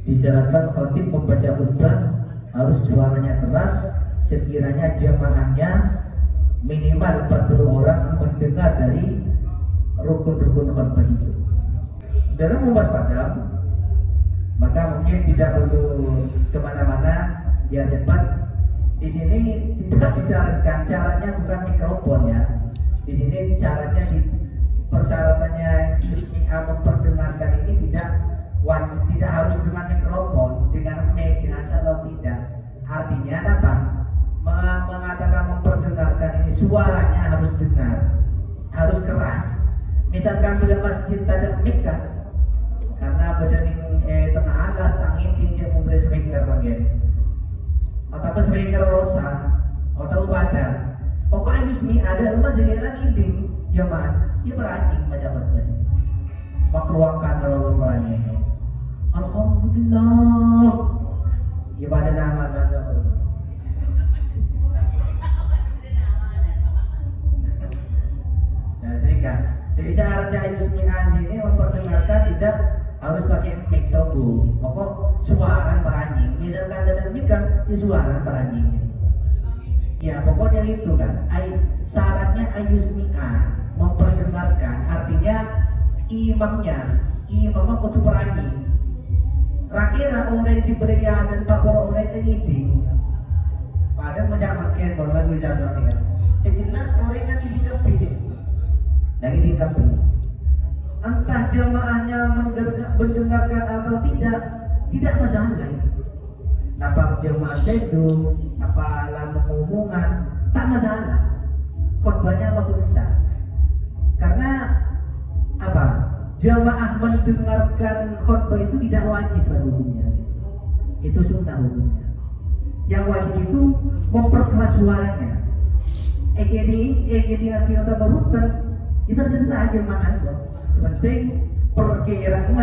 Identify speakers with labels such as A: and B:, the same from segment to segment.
A: disyaratkan khatib membaca khutbah harus suaranya keras, sekiranya jamaahnya minimal 40 orang mendengar dari rukun-rukun khutbah itu. Dalam mewaspadai, maka mungkin tidak perlu kemana-mana, biar cepat. Di sini tidak disarankan, syaratnya bukan mikrofon ya. Di sini syaratnya persyaratannya Yusmi'ah memperdengarkan ini tidak harus dengan mikrofon, dengan mic, dengan atau tidak. Artinya apa? Mengatakan memperdengarkan ini suaranya harus dengar, harus keras. Misalkan bila masjid ada mic kan, karena bedening tengah atas tangin tinjau membeli speaker lagi, atau speaker rosa, atau badan. Pokoknya Yusmi'ah ada rumah segera ngiding jamaah, dia beranjing macam apa? Makruakan kalau berani. Alhamdulillah. Ya pada nama dan jadi syaratnya Yusmi'ah ini memperdengarkan tidak harus pakai mic sobu. Pokok suara beranjing. Misalkan ada mic kan, ya suara beranjing. Ya pokoknya itu kan. Syaratnya Yusmi'ah memperdengarkan, artinya imamnya kudu beranjing. Rakira orang si berian dan pakor orang itu padahal menjamakkan kalau lagu jatuh ni kan. Sejelas orang yang dihinggapi lagi dihinggapi. Entah jamaahnya mendengarkan atau tidak masalah. Nampak jamaah itu apa lama hubungan tak masalah. Khutbahnya besar. Karena apa? Jamaah mendengarkan khutbah itu tidak wajib hukumnya. Itu sunnah hukumnya. Yang wajib itu memperkeras suaranya. EGD atau berhutang itu sudah aja makan kok. Sepenting perkiraan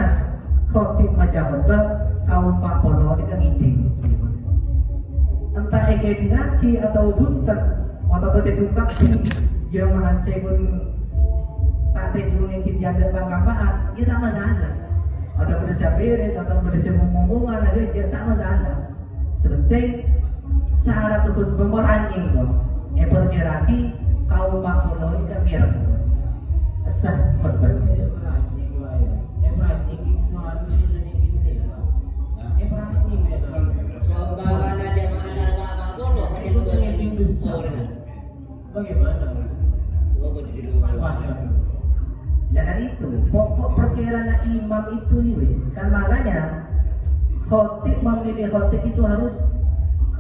A: khotib macam khutbah kaum pak polo di kangiding. Entah EGD lagi atau hutang atau berdedukan jamaah saya pun tak tidur yang kita jaga bangkampaan, dia tak masalah. Atau berdasar beres, atau berdasar ngomongan ada dia tak masalah. Sepenting syarat untuk pemeranjing dong. Perkiraki kaum makmur ini kan biar sah khutbahnya.
B: Bagaimana?
A: Ya kan itu pokok perkiraan imam itu nih, kan makanya khotib memilih khotib itu harus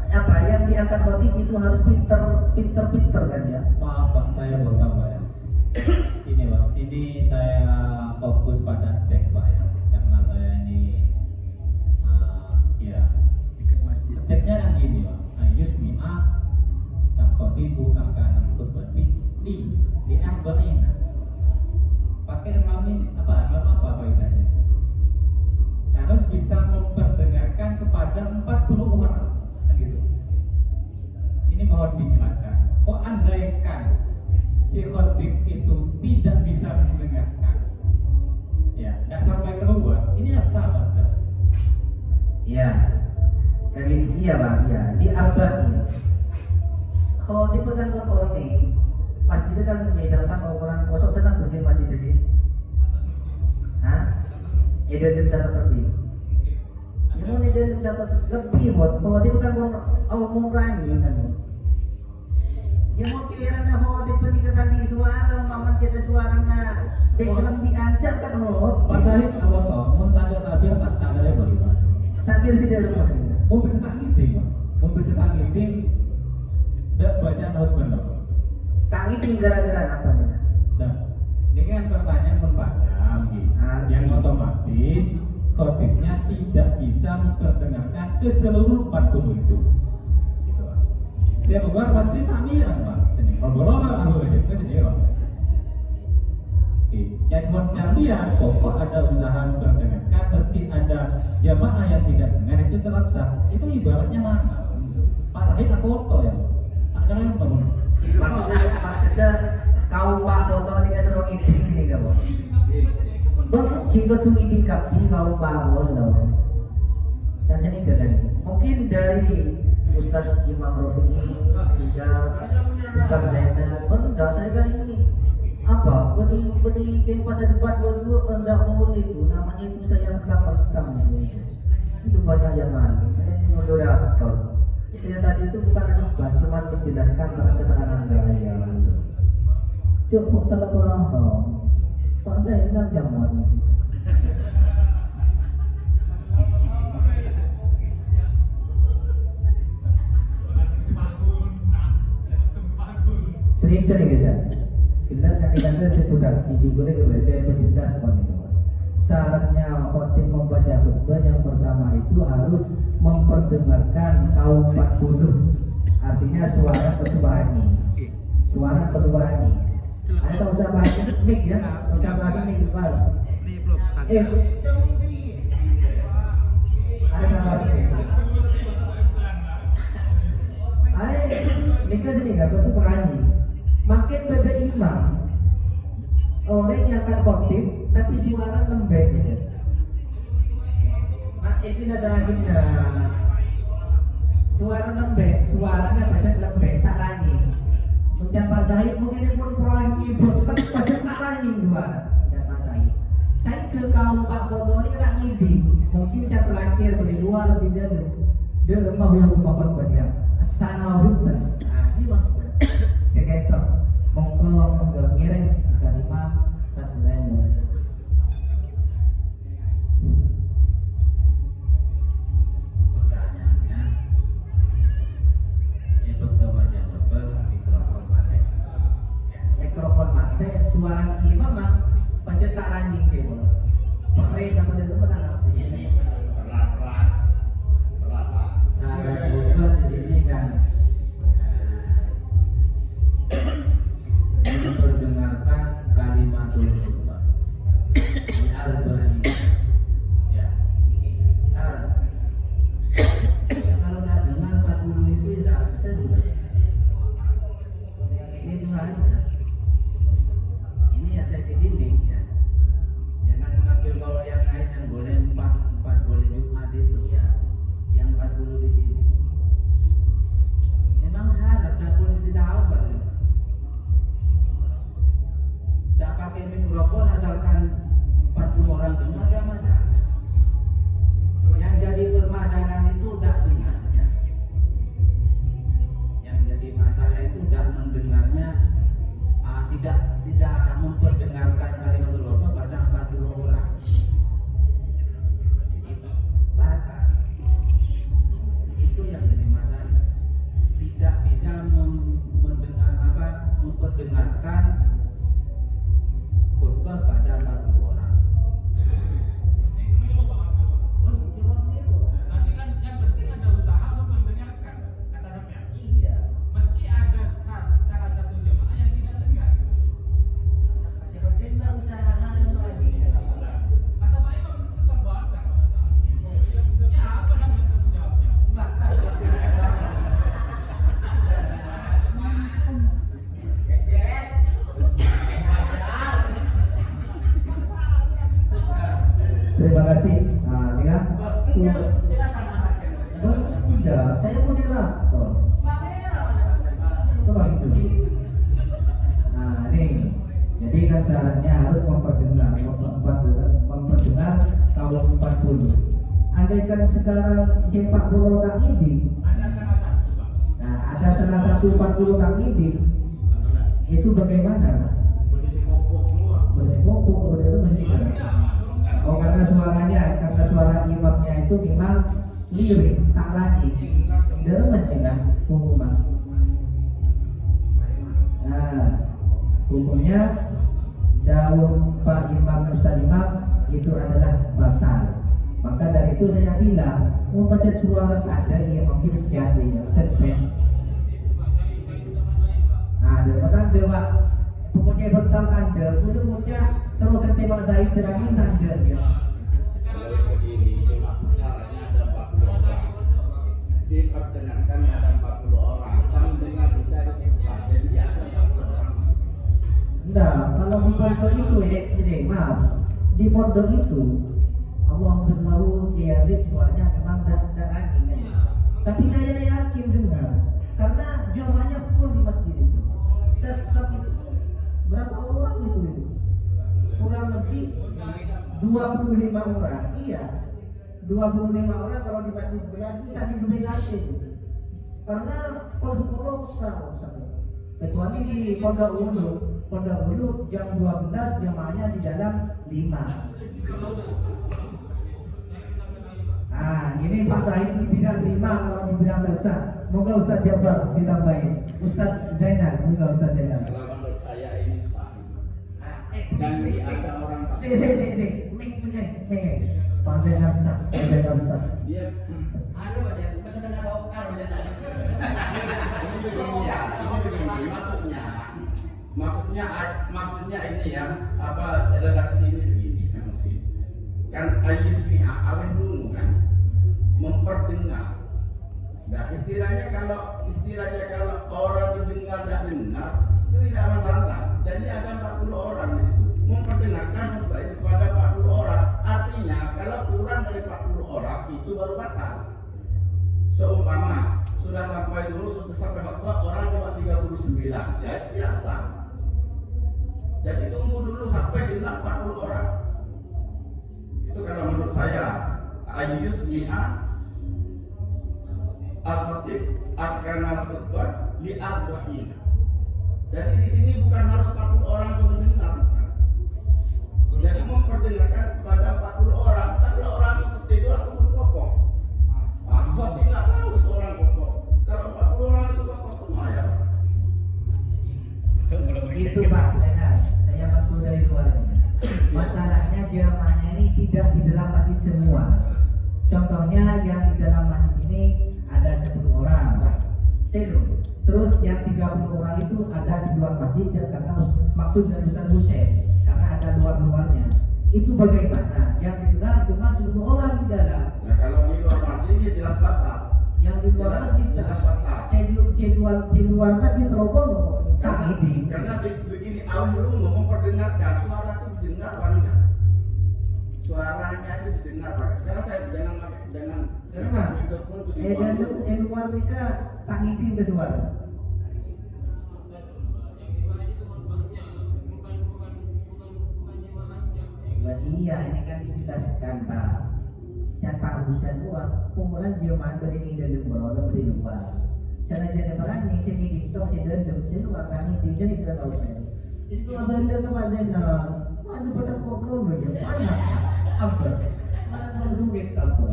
A: apa yang diangkat khotib itu harus pinter kan ya.
B: Maaf Pak, saya mau tambah ya. Ini Pak, ini saya fokus pada teks Pak ya, karena saya ini teksnya kan gini Pak. Yusmi'ah dan khotibu akan khutbah di arba'in. Pakai imam ini apa faedahnya? Harus bisa memperdengarkan kepada 40 orang gitu. Ini mohon dijelaskan. Kok andaikan si khotib itu tidak bisa mendengarkan, ya, tidak sampai keluar, ini harus sabar.
A: Ya, jadi iya bang, ya di arba'in. Khotib kan kalau ini masjid kan misalkan orang kosong senang bersih masjid ini. Hah? Ide jam satu sepi. Ini ide jam satu lebih mod. Kalau dia bukan mau berani kan. Dia mau kira na ho di peningkatan di suara, maman kita suaranya. Dalam diancam kan ho.
B: Pasalin apa toh? Mau tanya tabir tak tanya bagaimana?
A: Tabir sih dia rumah.
B: Mau bisa tak ngiting, mau bisa tak ngiting. Dak baca note benar.
A: Tangi gara-gara apa nih?
B: Nah, ini kan pertanyaan mempanjang gitu. Yang otomatis khotibnya tidak bisa memperdengarkan ke seluruh 40 itu. Gitu Pak. Saya buat pasti takmiran Pak. Ini ngobrol aku aja ke sini Pak. Oke, yang khotibnya pokok ada usaha memperdengarkan, pasti ada jamaah yang tidak dengar itu terasa. Itu ibaratnya mana? Pak Sahid aku foto ya. Tak kalian bangun.
A: Maksudnya kau pak foto ini keseruan ini gak boh? kita tuh ini kapi kalau bangun loh. Dan ini keren. Mungkin dari Ustaz Imam Rofi juga Ustaz Zainal, enggak saya kan ini apa? Beri pas debat dulu enggak boleh itu. Namanya itu saya rekam. Itu banyak yang lain. Saya moderator. Saya tadi itu bukan debat, cuma menjelaskan tentang keterangan saya. Cukup salah paham. Pak Zainal jangan. Sering kali kita kadang-kadang seputar video boleh kita menjelaskan semuanya. Syaratnya khotib membaca khutbah yang pertama itu harus memperdengarkan kaum 40. Artinya suara petuahannya. Suara petuahannya. Ada tak usah bahas mic ya, usah bahas mic Iqbal. Ada tak bahas mic? Ini kan sini kan petuahannya. Makin bebek imam orang yang akan khotib tapi suara lembek ya. Nah itu nasahnya suara lembek, suaranya baca lembek tak rangi. Mungkin Pak Zahid mungkin pun proyek keyboard tapi baca tak rangi suara. Dan Pak Zahid, saya ke kaum Pak Bono ini tak ngibing. Mungkin saya pelakir dari luar lebih jauh. Dia rumah belum makan banyak. Sana hutan. Nah ini maksudnya. Seketok monggo ngiring kalimah tasbih.
C: Pertanyaannya itu kebaca mikrofon mati.
A: Mikrofon mati, suara imam mah pencetak ranjing kebol. Pakai nama dia teman anak ini.
C: Pelan-pelan. Cara khutbah di sini kan memperdengarkan kalimatul khutbah di arba'in ya kalau nggak dengar 40 itu tidak bisa juga ini tuh aja ini ya saya di sini ya jangan mengambil kalau yang lain yang boleh 4 boleh Jumat itu ya yang 40 di sini memang syarat nggak boleh tidak apa tidak pakai mikrofon asalkan 40 orang dengar ada masalah. Yang jadi permasalahan itu tidak dengarnya. Yang jadi masalah itu tidak mendengarnya, tidak memperdengarkan kalimat Allah pada 40 orang. Itu batal. Itu yang jadi masalah. Tidak bisa memperdengarkan khutbah pada 40 orang.
B: Nanti kan yang penting ada usaha memperdengarkan kata Rabbi.
A: Iya.
B: Meski ada salah satu jemaah yang tidak dengar.
A: Yang penting lah usaha yang lagi.
B: Kata Pak Imam itu tetap batal. Ya apa namanya tanggung jawabnya?
A: Batal. Terima kasih. Nah, dengan tidak, saya moderator. Coba itu. Nah, ini. Jadi kan syaratnya harus memperdengar kaum 40. Andaikan sekarang sepak bola orang ini,
B: Ada salah satu, Pak.
A: nah ada salah satu 40 orang ini, itu bagaimana? Bersepokok, itu mesti kan? Oh karena suara imamnya itu memang lirik, tak lagi. Dia mesti kan hukuman. Nah, hukumnya daun Pak Imam Ustaz Imam itu adalah batal. Maka dari itu saya bilang membaca suara ada yang mungkin jadi terpen. Nah, dia dewa pokoknya batal anda, udah muncak terus ketembak Zaid serangin tanda dia.
C: Kalau ke sini cuma salahnya ada 40 orang. Diperdengarkan ada 40 orang. Kan dengar juga itu jadi ada 40 orang.
A: Nah, kalau membantu itu ya, maaf. di pondok itu Allah berlalu Yazid suaranya memang tidak raging kan? Tapi saya yakin dengar karena jamaahnya full di masjid itu. Sesat itu berapa orang itu? Kurang lebih 25 orang. Iya, 25 orang kalau di masjid berarti tadi dominasi itu. Karena kalau 10 usah. Kecuali di Pondok Ulu jam 12 jamaahnya di dalam 5. Ini Pak Said tidak 5 kalau dibilang besar. Moga Ustaz Jabar ditambahin. Ustaz Zainal, moga Ustaz Zainal.
C: Kalau menurut saya ini sah. Janji ada orang
A: Pak Zainal sah.
C: dia aja masa dengan maksudnya ini ya redaksi ini begini kan ayismi'a awal dulu kan memperdengar. Nah istilahnya kalau orang mendengar tidak dengar itu tidak masalah. Jadi ada 40 orang di situ memperdengarkan kepada 40 orang. Artinya kalau kurang dari 40 orang itu baru batal. Seumpama sudah sampai khutbah orang cuma 39, ya itu biasa. Jadi tunggu dulu sampai di 40 orang. Itu kalau menurut saya ayusmi'a al-khatib akan al-khutbah li arba'in. Jadi di sini bukan harus 40 orang untuk mendengar. Jadi memperdengarkan kepada 40 orang. Tapi orang itu tidur ataupun kokoh. Khatib nggak tahu itu orang kokoh. Kalau 40 orang itu kokoh semua ya.
A: Itu Pak Zainal, saya bantu dari luar. Masalahnya jamaahnya ini tidak di dalam masjid semua. Contohnya yang di dalam masjid ini ada 10 orang, Pak. Terus yang 30 orang itu ada di luar masjid karena maksud dari Ustaz Hussein karena ada luar-luarnya. Itu bagaimana? Yang didengar cuma 10 orang di dalam.
C: Nah kalau di luar masjid dia jelas batal.
A: Yang di luar masjid
C: jelas batal.
A: Di luar masjid terobong tak ini.
C: Karena begini awal dulu memperdengarkan suara itu didengar apa enggak? Suaranya itu didengar Pak. Sekarang saya dengan mikrofon itu di
A: luar mereka tak ngiding ke suara. Iya, ini kan kita sekanta. Yang Pak Husain buat kumpulan jemaah berdiri dari luar, dari luar. Cara jadi berani, saya di tok, saya dari luar kami tinggal di Kota Husain. Itu abang ke Pak Zainal. Mana pada kokoh aja, mana? Apa? Mana duit apa?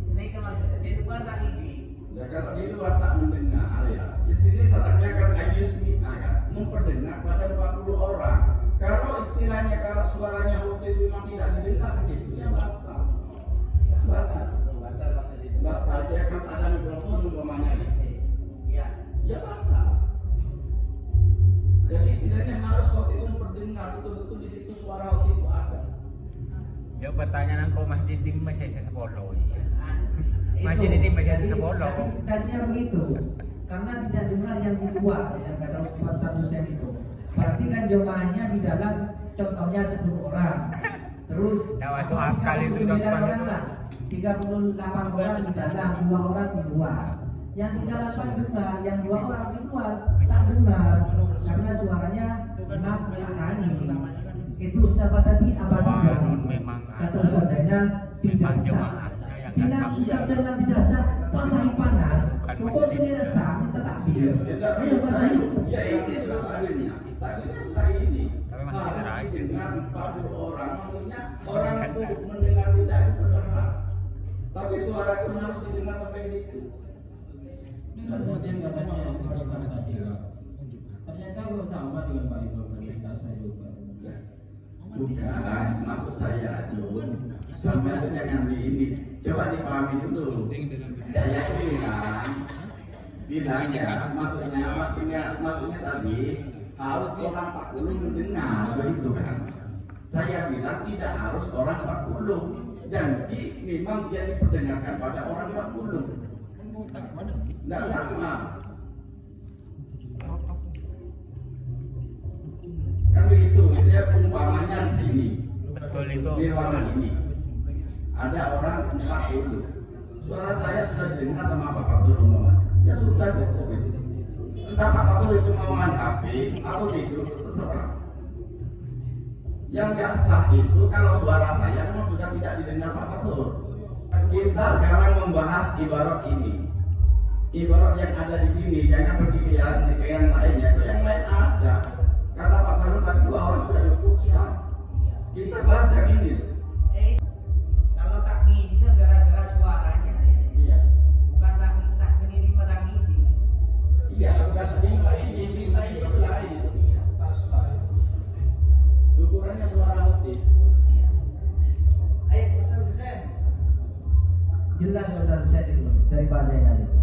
A: Ini maksudnya saya luar tak ini.
C: Ya kalau di luar tak mendengar ya. Di sini syaratnya kan ayusmi'a kan, memperdengar pada 40 orang. Kalau istilahnya kalau suaranya waktu itu memang tidak didengar ke situ ya batal. Batal. Saya akan ada mikrofon umpamanya ya batal. Jadi istilahnya harus waktu itu memperdengar betul-betul di situ suara waktu itu ada.
D: Ya pertanyaan kau masjid ini masih sepuluh. Masjid ini masih sepuluh.
A: Tadinya begitu, karena tidak dengar yang di luar yang kata Ustaz Hussein itu. Berarti kan jemaahnya di dalam contohnya 10 orang. Terus
D: nggak masuk akal itu
A: 39 orang lah. 38 orang di dalam, 2 orang di luar. Yang di dalam tak dengar, yang 2 orang di luar tak dengar karena suaranya memang terani. Itu siapa tadi abadi
D: memang
A: kata Ustaz Zainal tidak sah. Bila Ustaz Zainal tidak sah, pasang panas. Pokok sudah sah, minta takbir. Ayo pasang.
C: Ya ini sebetulnya. Tadinya setelah ini
D: tapi masih
C: harus didengar 40 orang. Maksudnya orang itu mendengar tidak itu terserah. Tapi suara itu harus didengar sampai ke situ.
B: Ternyata kalau sama dengan Pak Ibu saya juga.
C: Bukan, maksud saya itu sampai itu jangan di ini. Coba dipahami dulu. Saya bilang ya, maksudnya tadi harus orang 40 mendengar begitu kan. Saya bilang tidak harus orang 40. Jadi memang dia diperdengarkan pada orang 40. Tidak sama. Kan begitu, itu ya umpamanya di
D: betul itu.
C: Di ruangan ini ada orang 40. Suara saya sudah didengar sama Pak Fatur umpamanya. Ya sudah cukup itu. Entah Pak Fatur itu mau main HP atau tidur itu terserah. Yang nggak sah itu kalau suara saya memang sudah tidak didengar Pak Fatur. Kita sekarang membahas ibarat ini. Ibarat yang ada di sini, jangan pergi ke yang lainnya. Itu yang lain ada. Kata Pak Fatur tadi 2 orang sudah cukup sah. Kita bahas yang ini.
E: Kalau takmir itu gara-gara suaranya,
C: Iya.
E: bukan takmir ini pada ngidi.
C: Iya, bukan sedih ini, cinta ini lain. Ukurannya suara hati.
E: Ayo Ustaz Hussein.
A: Jelas Ustaz Hussein itu dari Pak Zainal itu.